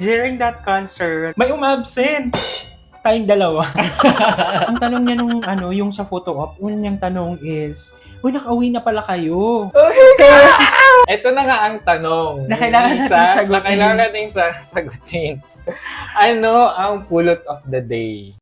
During that concert, may umabsent. Tayong dalawa. Ang tanong niya nung yung sa photo op, unang niyang tanong is, uy, nakauwi na pala kayo. Ito na nga ang tanong. Na kailangan natin sagutin. Na kailangan natin sagutin. Ano ang pulot of the day?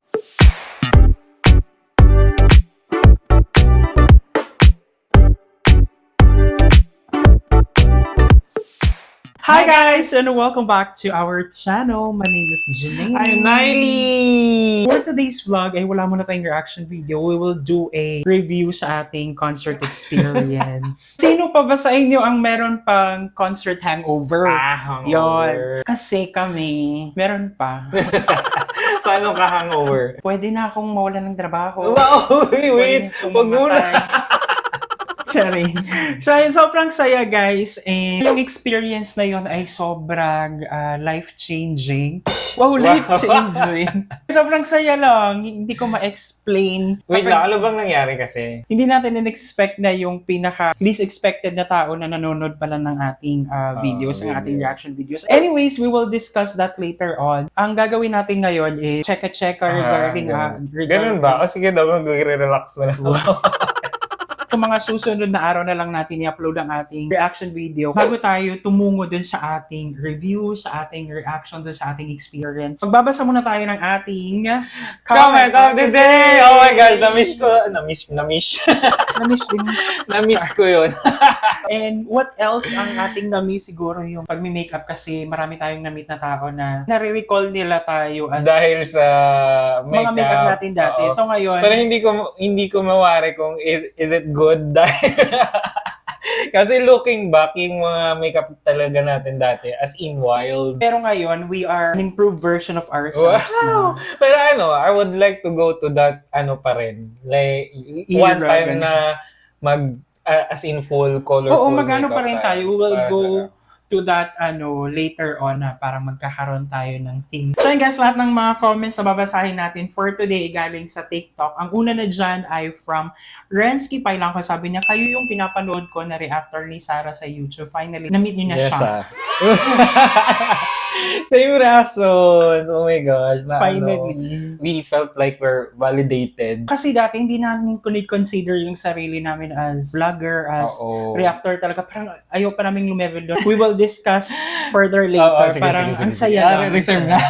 Hi guys, and welcome back to our channel. My name is Janine. I'm Niley! For today's vlog, ay wala muna tayong reaction video. We will do a review sa ating concert experience. Sino pa ba sa inyo ang meron pang concert hangover? Hangover. Yon. Kasi kami, meron pa. Paano ka hangover? Pwede na akong mawalan ng trabaho. Wow! Wait! Wag muna! Charing. So, ayun, sobrang saya guys. And yung experience na yun ay sobrang life-changing. Wow, life-changing. Sobrang saya lang. Hindi ko ma-explain. Wait lang, ano bang nangyari kasi? Hindi natin in-expect na yung pinaka-least expected na tao na nanonood pala ng ating videos, ng ating reaction videos. Anyways, we will discuss that later on. Ang gagawin natin ngayon is check regarding... Ganun ba? O sige daw, mag-relax na lang. Sa mga susunod na araw na lang natin i-upload ang ating reaction video bago tayo tumungo dun sa ating review, sa ating reaction dun sa ating experience. Magbabasa muna tayo ng ating Comment of the day! Oh my gosh, na-miss ko. Na-miss din. Na-miss ko yun. And what else ang ating na-miss siguro yung pag-makeup kasi marami tayong na-meet na tao na nare-recall nila tayo as dahil sa mga makeup natin dati. Oo. So ngayon, pero hindi ko mawari kung is it good dahil kasi looking back yung mga makeup talaga natin dati as in wild. pero ngayon we are an improved version of ourselves Wow. na. Pero I would like to go to that pa rin. Like one Era, time ganun. na as in full colorful. Oo, magano pa rin makeup tayo. We will para go sa- to that later on na parang magkakaroon tayo ng theme. So yun guys, lahat ng mga comments na babasahin natin for today galing sa TikTok. Ang una na dyan ay from Rensky Pailangko. Sabi niya, kayo yung pinapanood ko na reactor ni Sarah sa YouTube. Finally, na-meet niyo na siya. Same reactions. Oh my gosh. Finally. We felt like we're validated. Kasi dati hindi namin consider yung sarili namin as vlogger, as Oo. reactor talaga. Parang ayaw pa namin lumevel doon. We will discuss further later. Oo, sige, Parang sige. ang saya lang. Reserve na.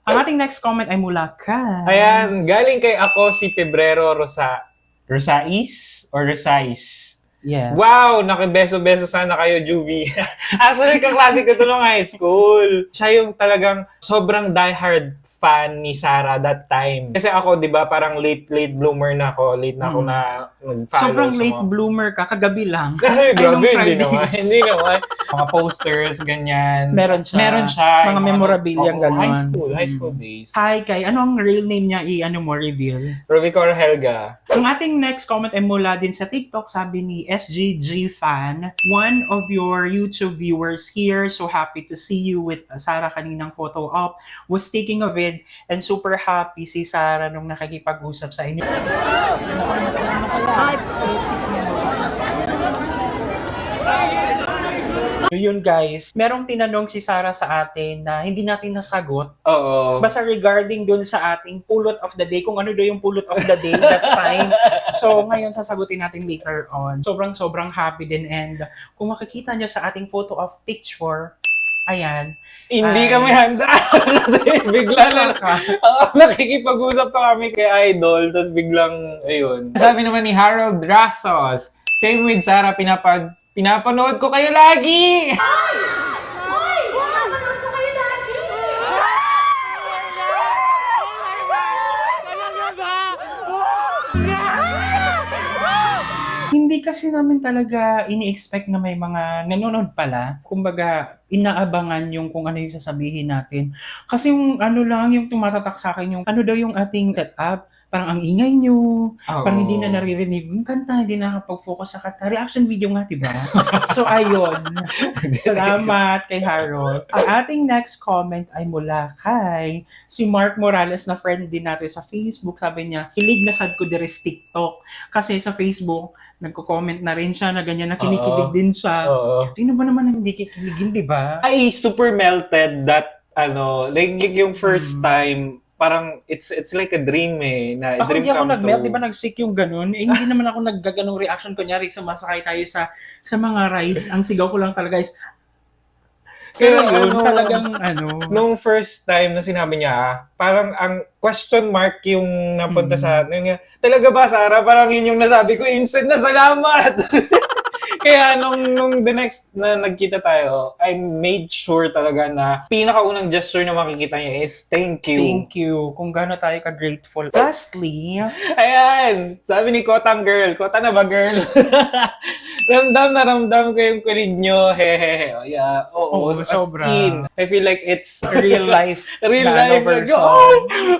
Ang ating next comment ay mula kay... Ayan, galing kay ako si Pebrero Rosais or Rosais. Yes. Wow, nakibeso-beso sana kayo, Juvie. Actually, kaklase ko ito nung high school. Siya yung talagang sobrang diehard fan ni Sarah that time. Kasi ako, di ba, parang late bloomer na ako. Late na ako na nag-follow. Sobrang sa late mga- bloomer ka, kagabi lang. Ay, grabe, nung hindi Friday. naman. Hindi naman. Mga posters, ganyan. Meron siya. Meron siya. Mga Yung memorabilia, oo, ganon. High school days. Hi, Kai. Ano ang real name niya? Reveal. Rovicor Helga. Ang ating next comment ay mula din sa TikTok. Sabi ni SGG Fan, one of your YouTube viewers here. So happy to see you with Sarah kaninang photo op. Was taking a vid and super happy si Sarah nung nakikipag-usap sa inyo. Yun guys, merong tinanong si Sarah sa atin na hindi natin nasagot. Oo. Basta regarding dun sa ating pulot of the day, kung ano daw yung pulot of the day that time. So ngayon sasagutin natin later on. Sobrang happy din, and kung makikita nyo sa ating photo of picture, ayan. Hindi Ay. kami handa. Kasi bigla na nakikipag-usap pa kami kay Idol, tapos biglang, ayun. Sabi naman ni Harold Rasos, same with Sarah, pinapanood ko kayo lagi! Hoy! Napanood ko kayo lagi! Hindi kasi namin talaga ini-expect na may mga nanonood pala. Kumbaga, inaabangan yung kung ano yung sasabihin natin. Kasi yung ano lang, yung tumatatak sa akin, yung ano daw yung ating setup. Parang ang ingay nyo. Parang hindi na naririnig yung kanta, hindi na nakapag-focus sa kanta. Reaction video nga, diba? So, ayun. Salamat kay Harold. Ang ating next comment ay mula kay si Mark Morales na friend din natin sa Facebook. Sabi niya, hilig na sad ko deres TikTok. Kasi sa Facebook, nagko-comment na rin siya na ganyan, na kinikilig din siya. Oo. Sino ba naman ang hindi kikiligin, di ba? I super melted that like yung first time, parang it's like a dream na Ako dream hindi ako come nag-melt, true. di ba nag-sick yung ganun? Eh, hindi naman ako naggaganong reaction. Kunyari, sumasakay tayo sa mga rides. Ang sigaw ko lang talaga is, pero Kaya yun, talagang Nung first time na sinabi niya, parang ang question mark yung napunta sa atin. Talaga ba, Sarah? Parang yun yung nasabi ko, instant na salamat! Kaya nung the next na nagkita tayo, I made sure talaga na pinakaunang gesture na makikita niya is thank you. thank you. Kung gaano tayo ka-grateful. Lastly, Ayan! Sabi ni Kotang girl. Kota na ba, girl? ramdam ko yung kulig nyo. Hehehe. Yeah. Oo, Oo, as sobra. in. I feel like it's real life. real na life. version.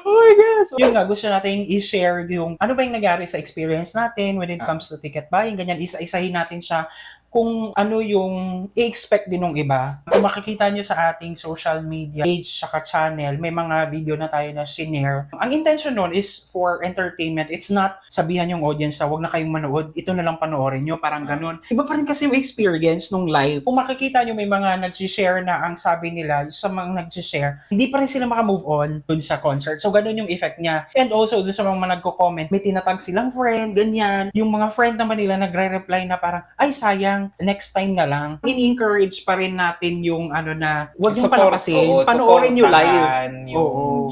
Oh my gosh! Yun nga, gusto natin i-share yung ano ba yung nangyari sa experience natin when it comes to ticket buying, ganyan, isa-isahin natin siya kung ano yung i-expect din ng iba. Kung makikita nyo sa ating social media page saka channel, may mga video na tayo na sinare. Ang intention nun is for entertainment. It's not sabihan yung audience na wag na kayong manood, ito na lang panoorin nyo, parang ganun. Iba pa rin kasi yung experience nung live. Kung makikita nyo may mga nag-share na ang sabi nila, sa mga nag-share, hindi pa rin sila makamove on dun sa concert. So ganun yung effect niya. And also dun sa mga nagko-comment, may tinatag silang friend, ganyan. Yung mga friend naman nila nagre-reply na parang, ay sayang, next time na lang. In-encourage pa rin natin yung wag yung palapasin, panoorin nyo live.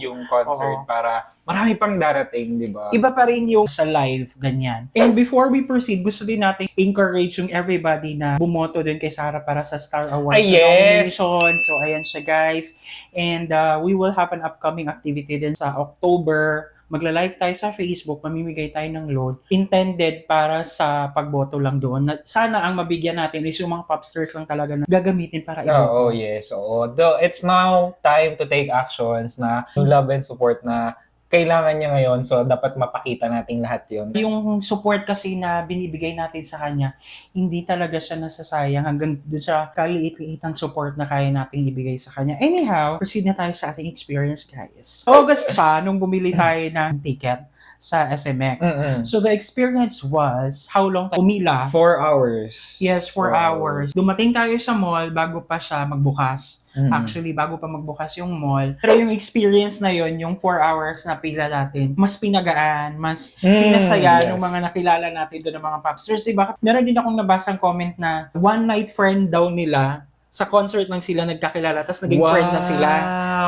Yung concert para marami pang darating, di ba? Iba pa rin yung sa live, ganyan. And before we proceed, gusto din natin encourage yung everybody na bumoto din kay Sarah para sa Star Awards Yes! nomination. So, ayan siya, guys. And we will have an upcoming activity din sa October. Magla-live tayo sa Facebook, mamimigay tayo ng load intended para sa pagboto lang doon. Sana ang mabigyan natin is yung mga popstars lang talaga na gagamitin para Oo, iboto. yes. Oo. Though it's now time to take actions na yung love and support na kailangan niya ngayon. So, dapat mapakita natin lahat yun. Yung support kasi na binibigay natin sa kanya, hindi talaga siya nasasayang hanggang dun sa kaliit-liitang support na kaya nating ibigay sa kanya. Anyhow, proceed na tayo sa ating experience, guys. August siya, nung bumili tayo ng ticket sa SMX. So the experience was, how long tayo umila? 4 hours. Yes, 4 hours. Dumating tayo sa mall bago pa siya magbukas. Actually, bago pa magbukas yung mall. Pero yung experience na yon, yung 4 hours na pila natin, mas pinagaan, mas pinasaya yes. ng mga nakilala natin doon ng mga popsters. Diba? Meron din akong nabasang comment na one night friend daw nila. Sa concert lang sila nagkakilala, tapos naging friend na sila.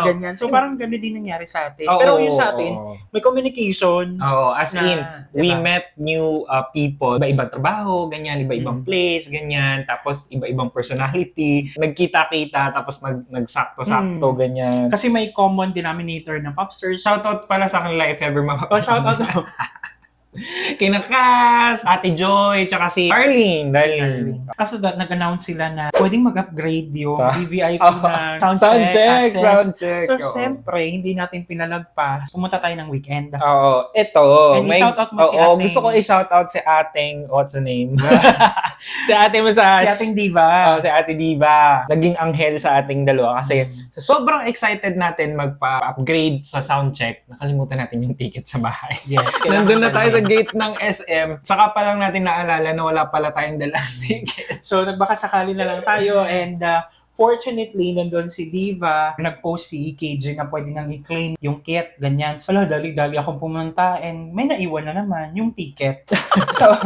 Ganyan. So parang gano'n din nangyari sa atin. Pero yung sa atin, may communication. Oo, as na, in, we diba? met new people, iba-ibang trabaho, ganyan, iba-ibang place, ganyan, tapos iba-ibang personality, nagkita-kita, tapos nagsakto-sakto, ganyan. Kasi may common denominator ng popsters. Shoutout pala sa kanila if ever Shoutout. Kina Cass, Ate Joy, tsaka si Darlene. After that, nag-announce sila na pwedeng mag-upgrade yung VVIP na Sound check. So, Oo. siyempre, hindi natin pinalagpas. Pumunta tayo ng weekend. Oo, ito. And i-shoutout mo si ating... Gusto ko i-shoutout si ating, what's the name? si ating massage. Si ating diva. Si Ate Diva. Naging anghel sa ating dalawa kasi sobrang excited natin magpa-upgrade sa soundcheck. Nakalimutan natin yung ticket sa bahay. Yes. Nandun na tayo sa gate ng SM. Saka pa lang natin naalala na wala pala tayong dalang ticket. So, nagbaka sakali na lang tayo and fortunately, nandun si Diva, nag-post si EKJ na pwede nang i-claim yung kit, ganyan. So, dali-dali akong pumunta and may naiwan na naman yung ticket. So,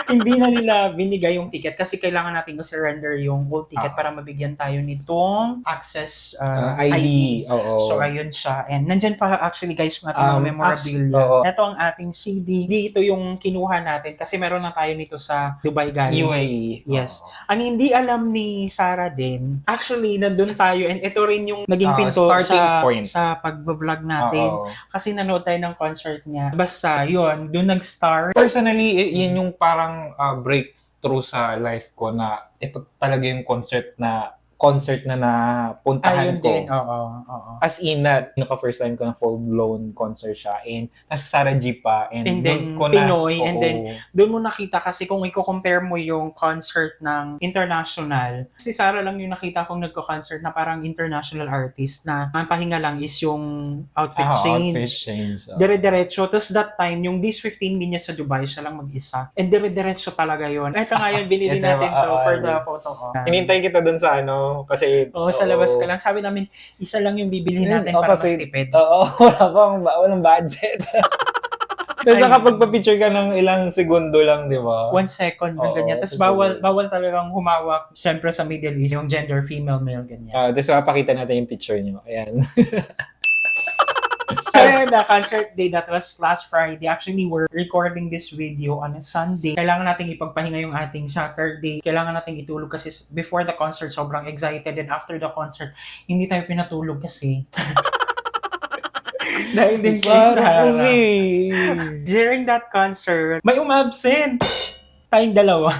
hindi na nila binigay yung ticket kasi kailangan natin i-surrender yung old ticket para mabigyan tayo nitong access ID. Oo. So, ayun siya. And nandyan pa actually guys yung ating mga memorabilia. Ito ang ating CD. Dito yung kinuha natin kasi meron na tayo nito sa Dubai galing. UAE. Yes. Ang hindi alam ni Sarah din, actually, nandun tayo and ito rin yung naging pinto starting point sa pag-vlog natin. Kasi nanood tayo ng concert niya. Basta, yun, doon nag-start. Personally, yun yung parang breakthrough sa life ko na ito talaga yung concert na napuntahan Ayun ko. din, oo. As in, first time ko na full-blown concert siya. And nasa Sarah G pa. And then, doon ko Pinoy. Na, and then, doon mo nakita kasi kung i-compare mo yung concert ng international, si Sarah lang yung nakita kong nagko-concert na parang international artist na ang pahinga lang is yung outfit change. Dire-diretso. Tapos that time, yung these 15 minutes sa Dubai, siya lang mag-isa. And dire-diretso talaga yon. Ito nga yun, binili natin to for the photo. Hinintay kita dun sa no? Kasi, Oo, sa labas ka lang. Sabi namin, isa lang yung bibilihin natin Oo, para kasi- mas tipid. Oo, walang budget. Tapos Ay. nakapagpa-picture ka ng ilang segundo lang, di ba? 1 second, Oo, ganyan. Tapos kasi- bawal talagang humawak. Siyempre sa Middle East, yung gender, female, male, ganyan. Tapos mapakita natin yung picture niyo. Ayan. Kaya the concert day, that was last Friday. Actually, we're recording this video on a Sunday. Kailangan nating ipagpahinga yung ating Saturday. Kailangan nating itulog kasi before the concert, sobrang excited. And after the concert, hindi tayo pinatulog kasi. Dahil din kay Sarah. During that concert, may umabsent. Tayong dalawa.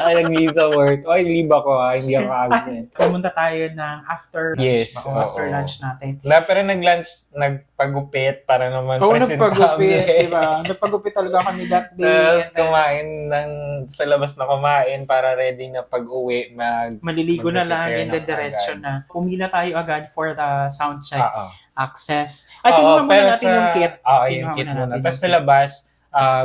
Nag-leave sa work. Oy, leave ako hindi ako absent. Pumunta tayo ng after lunch. Yes, O after oo. lunch natin. Pero nagpagupit para naman Oo, presentable. nagpagupit, diba? Nagpagupit talaga kami that day. Tapos And then, kumain sa labas na kumain para ready na pag-uwi maliligo na lang Mag-prepare and then na diretso agad. na. Pumila tayo agad for the sound check Oo. access. Ay, kinuha muna natin yung kit. Oo, Kinuha yung kit muna muna. natin Tapos yung sa kit. labas,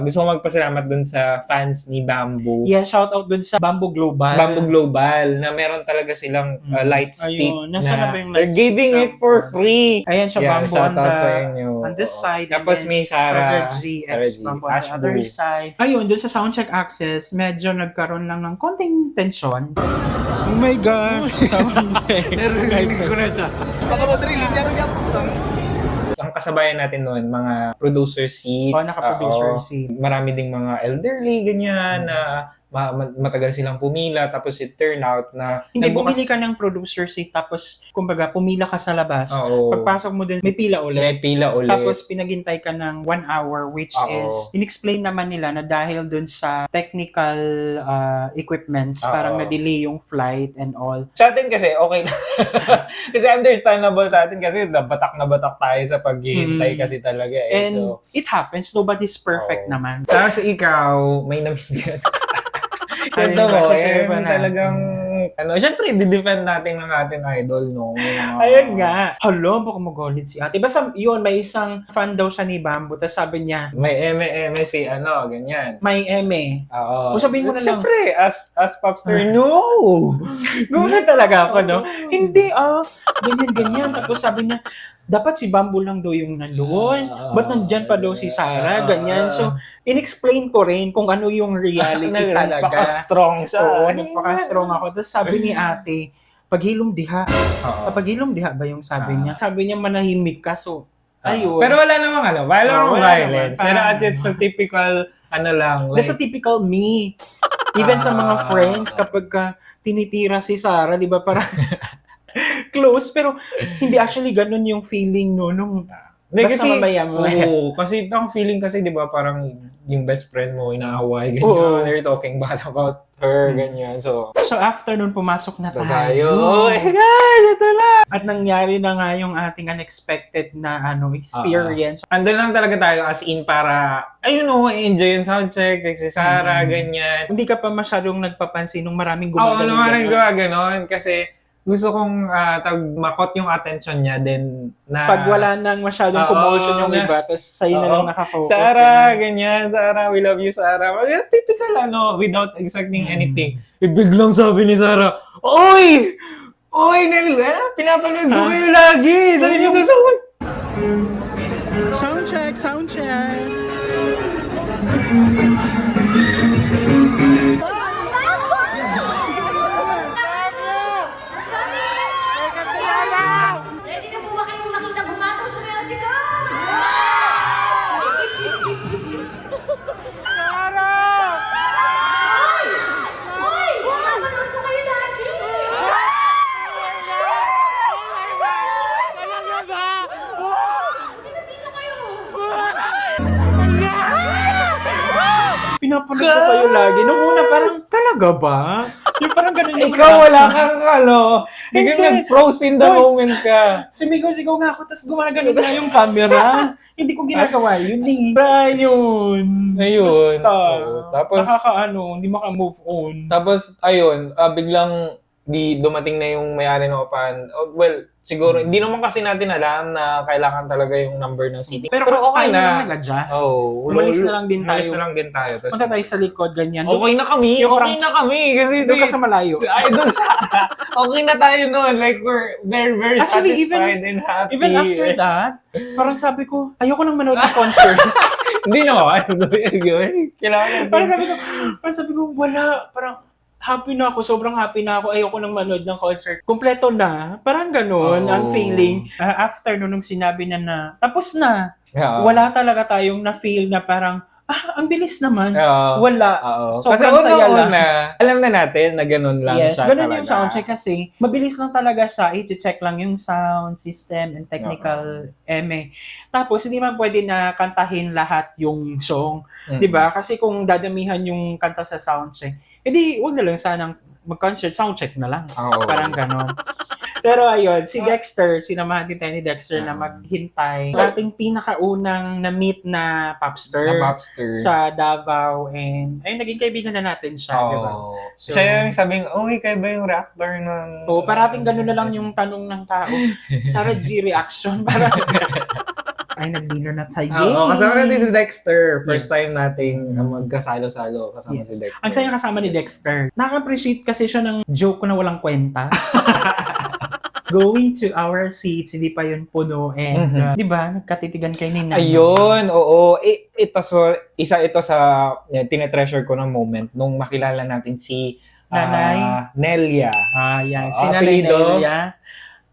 gusto ko magpasalamat dun sa fans ni Bamboo. Yeah, shout out dun sa Bamboo Global. Bamboo Global na meron talaga silang light stick Ayun, nasaan na ba yung they're light giving stick it for sample? free. Ayan siya, Bamboo shout on out the, sa inyo. on this Oo. side. Tapos and may then Sarah G, Sarah X, G, Bamboo on the Ash other Blue. side. Ayun, dun sa soundcheck access, medyo nagkaroon lang ng konting tension. Oh my gosh! Narinig ko na siya. Ang kasabayan natin noon, mga producer seat. Oh, naka-producer Oo. seat. Marami ding mga elderly, ganyan, na matagal silang pumila. Tapos it turned out na... Hindi, nagbukas- bumili ka ng producer seat tapos, kumbaga, pumila ka sa labas. Oo. Pagpasok mo dun, may pila ulit. May pila ulit. Tapos pinaghintay ka ng 1 hour which Oo. is inexplain naman nila na dahil dun sa technical equipments, Oo. parang na-delay yung flight and all. Sa atin kasi, okay lang. Kasi understandable sa atin kasi batak na batak tayo sa paghihintay kasi talaga eh. And So, it happens, nobody's perfect Oo. naman. tapos ikaw, may namimigay. Ano Ito yung mo, share ba natin? talagang, syempre, di-defend natin ng ating idol, no? Ayun nga. Hello, baka magalit si ate. Basta yun, may isang fan daw siya ni Bamboo. Tapos sabi niya, May si ganyan. may eme. Oo. O sabihin mo na lang. Siyempre, as popstar, no! Gano'n talaga ako, no? Hindi, ganyan. Tapos sabi niya, dapat si Bamboo lang daw yung nandoon. Ba't nandyan pa daw si Sarah? Ganyan. So, in-explain ko rin kung ano yung reality talaga. Napaka-strong siya. Oo, napaka-strong ako. Tapos sabi ni ate, paghilom diha. Oo. Paghilom diha ba yung sabi niya? Sabi niya manahimik ka. So, ayun. Pero wala namang wala namang wala violence. naman. Pero at it's a typical, lang, That's a typical me. Even sa mga friends, kapag tinitira si Sarah, di ba, parang close, pero hindi actually ganun yung feeling, no, nung Hindi, basta mamaya. Oo, kasi ang feeling kasi, di ba, parang yung best friend mo, inaaway, ganyan. Oo. They're talking bad about her, ganyan. So, after nun, pumasok na tayo. tayo. Oh my God, ito lang. At nangyari na nga yung ating unexpected na experience. Andun lang talaga tayo as in para, enjoy yung soundcheck, like si Sarah, ganyan. Hindi ka pa masyadong nagpapansin nung maraming Oo, gumagano. ano nga rin ganon. Kasi gusto kong makot yung attention niya din na... Pag wala nang masyadong Oo, commotion yung na- iba, tapos sa'yo na Oo. lang nakafocus. Sarah, ganyan. Sarah, we love you, Sarah. Typical, without expecting anything. Biglang sabi ni Sarah, Oy! Oy, pinapanood ko Ha? kayo lagi. Sabi niyo to sa... Soundcheck, soundcheck. Ready na po ba kayong makita bumataw sa Mexico? Hoy! Hoy! Napanood ko kayo lagi! Nandito kayo! Pinapanood ko kayo lagi. Nung una, parang, talaga ba? Yung parang ganun yung Ikaw wala kang Hindi ka Hindi. nag-froze in the Hoy. moment ka. Sumigaw-sigaw nga ako, tapos gumagano na yung camera. Hindi ko ginagawa yun eh. Ayun. Ayun. Basta. Oo. Tapos- Nakakaano, hindi maka-move on. Tapos, ayun, biglang di dumating na yung may-ari ng upahan. Oh, well, siguro, hindi naman kasi natin alam na kailangan talaga yung number ng seating. Pero okay tayo na lang na. nag-adjust. Oh, Umalis na lang din tayo. Umalis na lang din tayo. Tapos, Punta tayo sa likod, ganyan. okay na kami. Yung Okay pranks. na kami. Kasi Doon ka sa malayo. Ay, doon sa... Okay na tayo noon. Like, we're very, very Actually, satisfied and happy. Even after that, parang sabi ko, ayoko nang manood ng concert. Hindi naman. Kailangan parang sabi ko, wala, parang happy na ako, sobrang happy na ako, ayoko nang manood ng concert. Kompleto na, parang ganun, Oo. ang feeling. After nung sinabi na tapos na, Yeah. wala talaga tayong na-feel na parang, ang bilis naman. Oo. Wala. Oo. Sobrang Kasi saya lang. una, alam na natin na ganun lang Yes, siya ganun talaga. yung soundcheck kasi mabilis lang talaga siya. I-check lang yung sound system and technical ME. Tapos hindi man pwede na kantahin lahat yung song, 'di ba? Kasi kung dadamihan yung kanta sa soundcheck, edi wag na lang sanang mag-concert, soundcheck na lang. Oo. Parang ganon. Pero ayun, si Dexter, sinamahan din tayo ni Dexter na maghintay. Ating pinakaunang na-meet na popster Na Bobster. sa Davao and ayun, naging kaibigan na natin siya, di ba? Oo. So- Siya yung sabing, kaya ba yung reactor ng... Oo, parating gano'n na lang yung tanong ng tao. Sarah G reaction. Parang, ay, nag-dinner na tayo. Oo, kasama natin si Dexter. First Yes. time nating magkasalo-salo kasama Yes. si Dexter. Ang saya kasama ni Dexter. Nakaka-appreciate kasi siya ng joke na walang kwenta. Going to our seats, hindi pa yun puno. And, di ba, nagkatitigan kayo ni Nana. Ayun, oo. Isa ito sa tinetreasure ko ng moment nung makilala natin si Nanay? Nelia. Yan. Oo, Si Nanay apelido? Nelia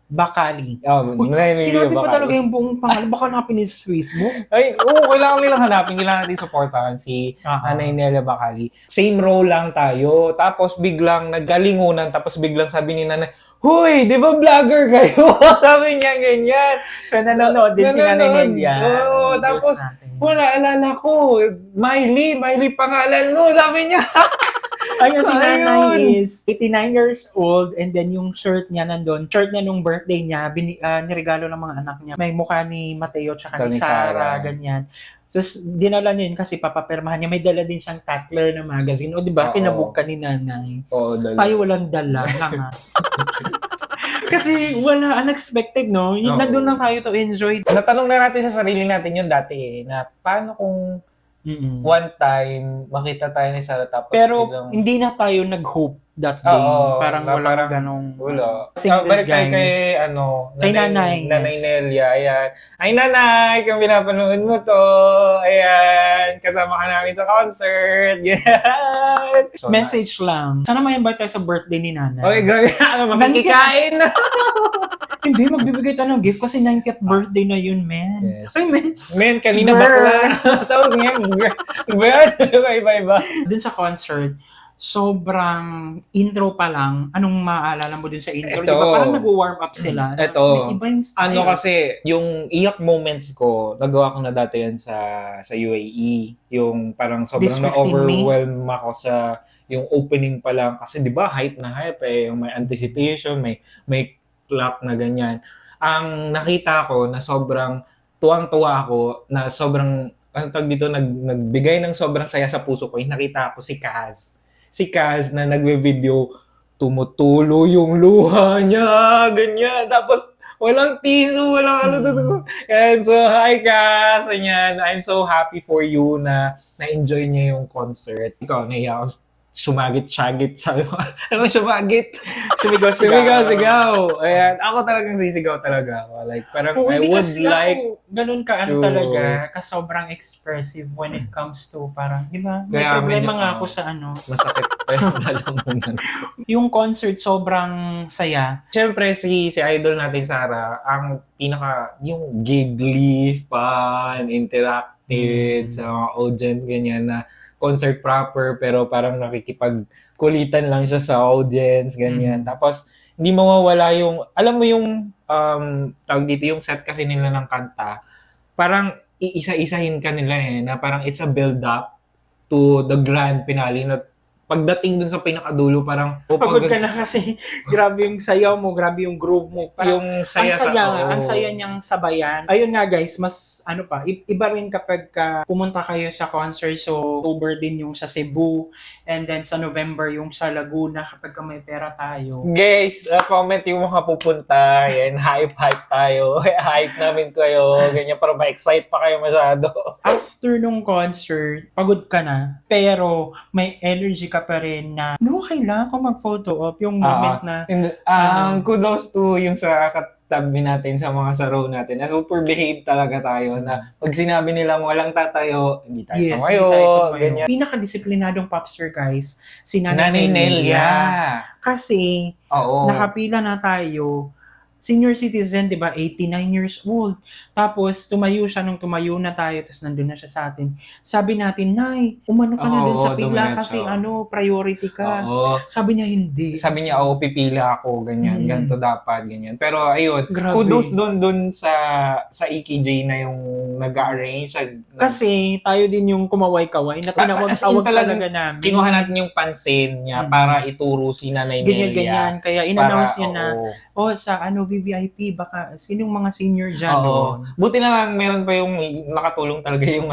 Bacali. Nanay Nelia Sinabi pa Bacali. talaga yung buong pangalan. Baka hanapin niya sa Facebook. Ay, kailangan nilang hanapin. Kailangan natin supportahan si Nanay Nelia Bacali. Same role lang tayo. Tapos biglang naggalingunan. Tapos biglang sabi ni Nanay, "Hoy, di ba vlogger kayo?" Sabi niya ganyan. So, nanonood din si Nanay Nelia. Oo, Videos tapos natin. wala, alala ko. Miley pangalan mo. Sabi niya. Ayun, si Nanay Ayun. is 89 years old and then yung shirt niya nandun, shirt niya nung birthday niya, niregalo ng mga anak niya. May mukha ni Mateo tsaka ni Ni Sarah. Sarah, ganyan. Tapos, dinala niya yun kasi papapirmahan niya. May dala din siyang Tatler na magazine. O, di ba? Oo. Kinabog ka ni Nanay. Oo, Tayo walang dala lang, ha? Kasi wala, unexpected, no? Yung Oo. nandun lang tayo to enjoy. Natanong na natin sa sarili natin yun dati na paano kung one time makita tayo ni Sarah tapos Pero, biglang- hindi na tayo nag-hope that day. Oo, parang na walang parang ganong... wala. Sing Balik tayo guys. kay Nanay, Nanay yes. Nelia. Ayan. Ay, Nanay, kung pinapanood mo to, ayan, kasama ka namin sa concert. Yan. So, Message lang. Sana may invite tayo sa birthday ni Nanay. Okay, grabe. Makikikain na. Hindi, magbibigay tayo ng gift kasi 90th birthday na yun, man. Yes. Ay, man. Men, kanina Brr. bakla. Tapos ngayon, iba-iba. Dun sa concert, sobrang intro pa lang. Anong maaalala mo dun sa intro? Ito. Di ba? Parang nag-warm up sila. Ito. May iba yung style. Ano kasi, yung iyak moments ko, nagawa ko na dati yan sa UAE. Yung parang This sobrang 15 na-overwhelm ako sa yung opening pa lang. Kasi di ba, hype na hype eh. Yung may anticipation, may clock na ganyan. Ang nakita ko na sobrang tuwang-tuwa ako, na sobrang, ano tawag dito, nagbigay ng sobrang saya sa puso ko. Yung nakita ko si Kaz. Si Kaz na nagwe-video, tumutulo yung luha niya, ganyan. Tapos, walang tissue, walang ano to. And so, hi Kaz, ganyan. I'm so happy for you na na-enjoy niya yung concert. Ikaw, naiya ako sumagit-sagit. Sabi mo, ano sumagit? Sumigaw. Ayan, ako talagang sisigaw talaga ako. Like, parang Oo, I hindi would kasi like ako ganun ka to- talaga, ka sobrang expressive when it comes to parang, di ba? May Kaya problema medyo, nga ako sa ano. masakit pa yung lalamunan. Yung concert sobrang saya. Siyempre, si idol natin, Sarah, ang yung giggly, fun, interactive sa mga audience, ganyan na concert proper, pero parang nakikipagkulitan lang siya sa audience, ganyan. Tapos, hindi mawawala yung, alam mo yung, tawag dito, yung set kasi nila ng kanta, parang iisa-isahin ka nila na parang it's a build-up to the grand finale na pagdating dun sa pinakadulo, parang Pagod ka na kasi grabe yung sayaw mo, grabe yung groove mo. Parang, yung saya ang saya niyang sabayan. Ayun nga guys, mas ano pa, iba rin kapag pumunta kayo sa concert. So, October din yung sa Cebu, and then sa November yung sa Laguna kapag may pera tayo. Guys, comment yung mga pupunta. Yan, hype tayo. Hype namin kayo. Ganyan, para ma-excite pa kayo masyado. After nung concert, pagod ka na, pero may energy ka pa rin na, no, kailangan ko mag-photo op yung moment na, Kudos to yung sa katabi natin, sa mga sa row natin. Na super behave talaga tayo. Na pag sinabi nila walang tatayo, hindi tayo yes, tumayo. hindi tayo tumayo. Ganyan. Pinakadisiplinadong popstar guys, si Nanay Nelia. Kasi, Oo. nakapila na tayo, senior citizen, di ba, 89 years old. Tapos, tumayo siya nung tumayo na tayo, tapos nandun na siya sa atin. Sabi natin, Nay, umano ka na Oo, dun sa pila dumiretso. kasi priority ka. Oo. Sabi niya, hindi. Sabi niya, pipila ako, ganyan, ganito dapat, ganyan. Pero ayun, Grabe. kudos dun sa EKJ na yung nag-arrange. Kasi, tayo din yung kumaway-kaway na As in tinawag-tawag talagang talaga namin. kinuha natin yung pansin niya para ituro si Nanay Nelia. Ganyan. Kaya, in-announce niya na, Oo. sa VVIP, baka sinong mga senior dyan, Oo. Buti na lang, meron pa yung nakatulong talaga yung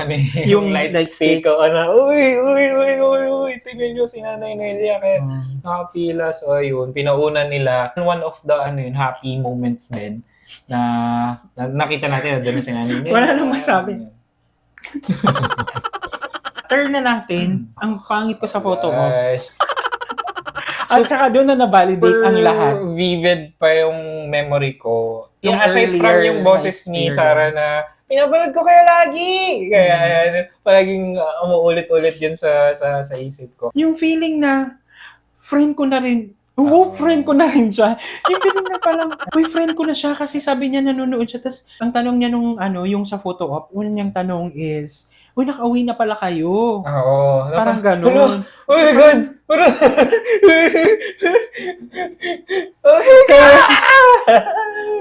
Yung light light stick. O, uy, tingnan nyo si Nanay Nelia. Kaya nakapila. So, ayun, pinauna nila. One of the happy moments din na nakita natin na doon na si Nanay Nelia. Wala nang masabi. Turn na natin, ang pangit ko sa photo ko. Gosh. At saka doon na na-validate ang lahat. Vivid pa yung memory ko. Yung Aside from earlier yung boses na ni experience. Sarah na pinapanood ko kayo lagi. Kaya palaging umuulit-ulit yun sa isip ko. Yung feeling na friend ko na rin, friend ko na rin siya. Yung feeling na parang, friend ko na siya kasi sabi niya nanonood siya. Tapos ang tanong niya nung yung sa photo op, unang niyang tanong is, nakauwi na pala kayo. Oo. Parang ganun. Oh my God! Parang...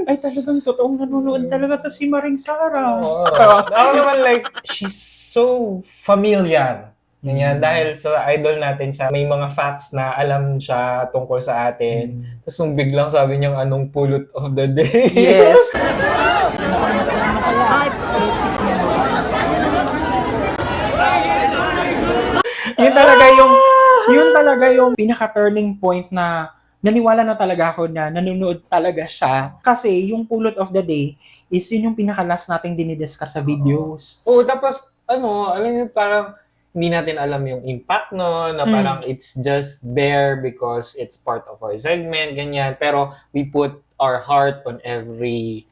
Ay, talagang totoong nanonood talaga to si Maring Sara. Ako naman she's so familiar. Ganyan, dahil sa idol natin siya, may mga facts na alam siya tungkol sa atin. Tapos nung biglang sabi niya anong pulot of the day. Yes. Yun talaga yung pinaka-turning point na naniwala na talaga ako na nanonood talaga siya. Kasi yung pulot of the day is yun yung pinaka-last nating dinidiscuss sa videos. Oo, tapos alam niyo parang hindi natin alam yung impact no, na parang it's just there because it's part of our segment, ganyan. Pero we put our heart on every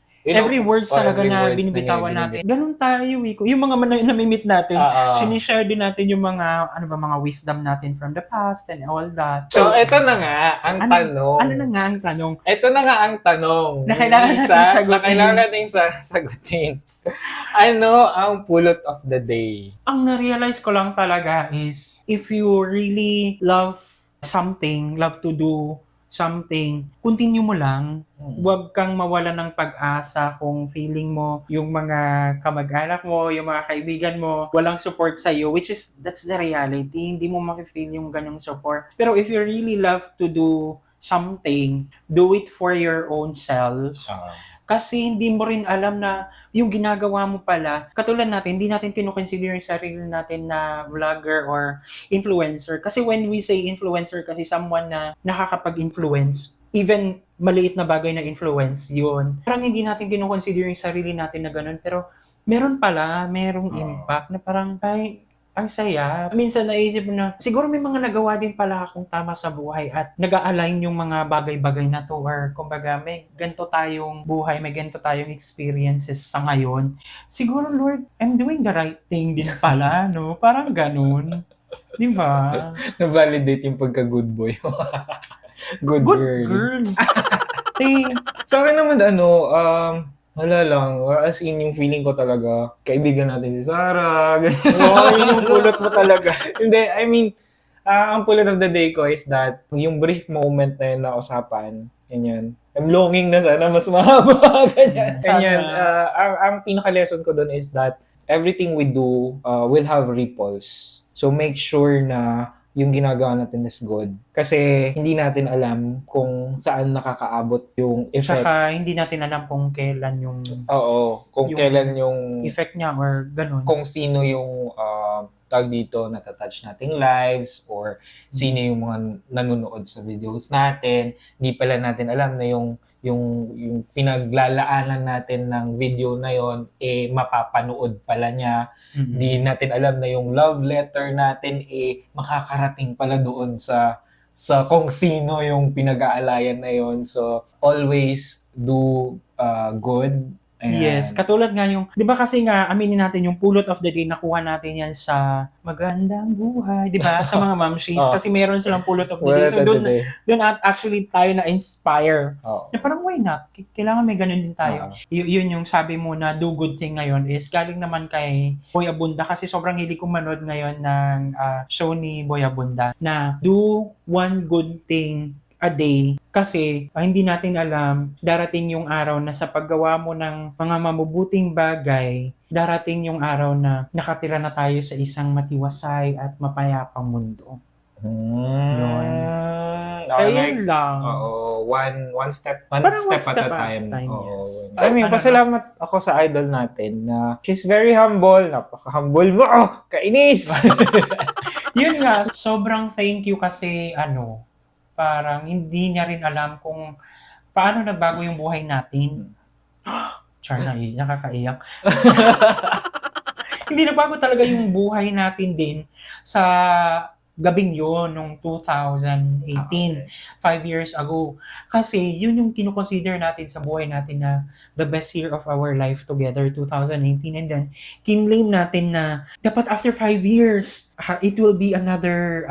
words talaga na binibitawan natin. Ganun tayo, Wiko. Yung mga namimit natin, sinishare din natin yung mga, mga wisdom natin from the past and all that. So, eto na nga ang tanong. Ano na nga ang tanong? Eto na nga ang tanong. Na kailangan natin sagutin. Ano ang pulot of the day? Ang na-realize ko lang talaga is, if you really love something, love to do something, continue mo lang. Huwag kang mawala ng pag-asa kung feeling mo yung mga kamag-anak mo, yung mga kaibigan mo, walang support sa'yo, which is, that's the reality. Hindi mo makifeel yung ganong support. Pero if you really love to do something, do it for your own self. Kasi hindi mo rin alam na yung ginagawa mo pala, katulad natin, hindi natin kinukonsider yung sarili natin na vlogger or influencer. Kasi when we say influencer, kasi someone na nakakapag-influence, even maliit na bagay na influence, yun. Parang hindi natin kinukonsider yung sarili natin na ganun, pero merong impact na parang, ang saya. Minsan naisip mo na, siguro may mga nagawa din pala akong tama sa buhay at nag-a-align yung mga bagay-bagay na to or kumbaga may ganito tayong buhay, may ganito tayong experiences sa ngayon. Siguro, Lord, I'm doing the right thing din pala, no? Parang ganun. Di ba? Na-validate yung pagka-good boy. Good girl. Sa akin naman, wala lang. As in, yung feeling ko talaga, kaibigan natin si Sarah. Yun yung pulot mo talaga. Hindi, I mean, ang pulot of the day ko is that yung brief moment na yun na usapan, ganyan. I'm longing na sana mas mahaba, ganyan. Ganyan. Ang pinaka-lesson ko doon is that everything we do will have ripples. So make sure na yung ginagawa natin is good. Kasi hindi natin alam kung saan nakakaabot yung effect. Tsaka hindi natin alam kung kailan yung Oo, kung yung kailan yung effect niya or ganun. kung sino yung tag dito natatouch nating lives or sino yung mga nanonood sa videos natin. Di pala natin alam na yung pinaglalaanan natin ng video na yon mapapanood pala niya. Mhm. Di natin alam na yung love letter natin makakarating pala doon sa kung sino yung pinag-aalayan na yon. So always do good. Ayan. Yes, katulad nga yung, di ba kasi nga, aminin natin yung pulot of the day, nakuha natin yan sa magandang buhay, di ba? Sa mga mamshies, Oh. kasi meron silang pulot of the day. Well, So doon actually tayo na-inspire. Oo. Na parang why not? Kailangan may ganun din tayo. Oo. Yun yung sabi mo na do good thing ngayon is galing naman kay Boy Abunda kasi sobrang hilig kong manood ngayon ng show ni Boy Abunda na do one good thing a day kasi hindi natin alam darating yung araw na sa paggawa mo ng mga mabubuting bagay darating yung araw na nakatira na tayo sa isang matiwasay at mapayapang mundo. Yun. So yun lang. Oo, one step Parang one at step a time. Oo. yes. I mean, Ano pasalamat ako sa idol natin na she's very humble. Napaka-humble mo. Oh, kainis! Yun nga, sobrang thank you kasi parang hindi niya rin alam kung paano nagbago yung buhay natin. Char na nakakaiyak. Hindi nagbago talaga yung buhay natin din sa gabing yun nung 2018, 5 years ago. Kasi yun yung kinukonsider natin sa buhay natin na the best year of our life together, 2018. And then, kinlaim natin na dapat after 5 years, it will be another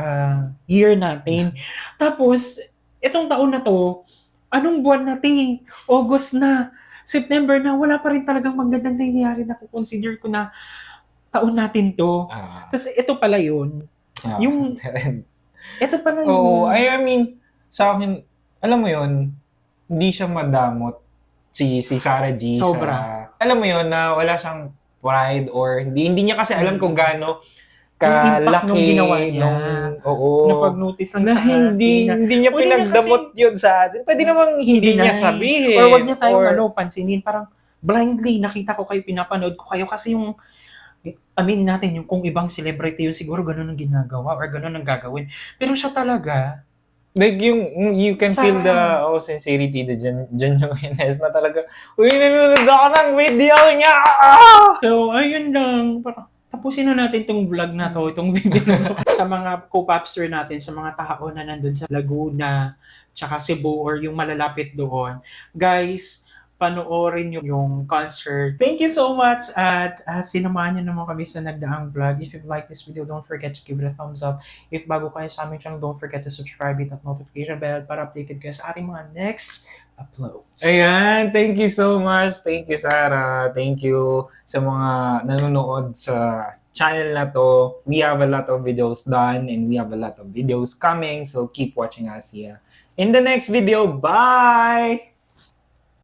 year natin. Tapos, itong taon na to, anong buwan natin? August na, September na, wala pa rin talagang magandang nangyayari na consider ko na taon natin to. Tapos ito pala yun. Yung- Ito pala yun. Oo, I mean, sa akin, alam mo yun, hindi siya madamot si Sarah G. Sobra. Alam mo yun, na wala siyang pride or hindi niya kasi alam kung gaano Yung impact kalaki nung ginawa niya. oo. Napag-notice lang Na sa atin hindi na niya Wala na pinagdamot yun sa atin. Pwede namang hindi niya deny. sabihin. Or wag niya tayong Or- pansinin. Parang blindly nakita ko kayo, pinapanood ko kayo kasi yung aminin natin yung kung ibang celebrity yun siguro ganun ang ginagawa or ganun ang gagawin. Pero siya talaga, Like you can feel the sincerity, the genuineness na talaga, uy, nanonood ako ng video niya! so ayun lang. Parang tapusin na natin tong vlog na to, itong video na to. Sa mga co-popster natin, sa mga tao na nandun sa Laguna, tsaka Cebu or yung malalapit doon. Guys, panoorin nyo yung concert. Thank you so much at sinamahan nyo naman kami sa nagdaang vlog. If you like this video, don't forget to give it a thumbs up. If bago kayo sa aming channel, don't forget to subscribe, hit at notification bell para updated kayo sa ating mga next uploads. Ayan, thank you so much. Thank you, Sarah. Thank you sa mga nanonood sa channel na to. We have a lot of videos done and we have a lot of videos coming. So keep watching us here in the next video. Bye!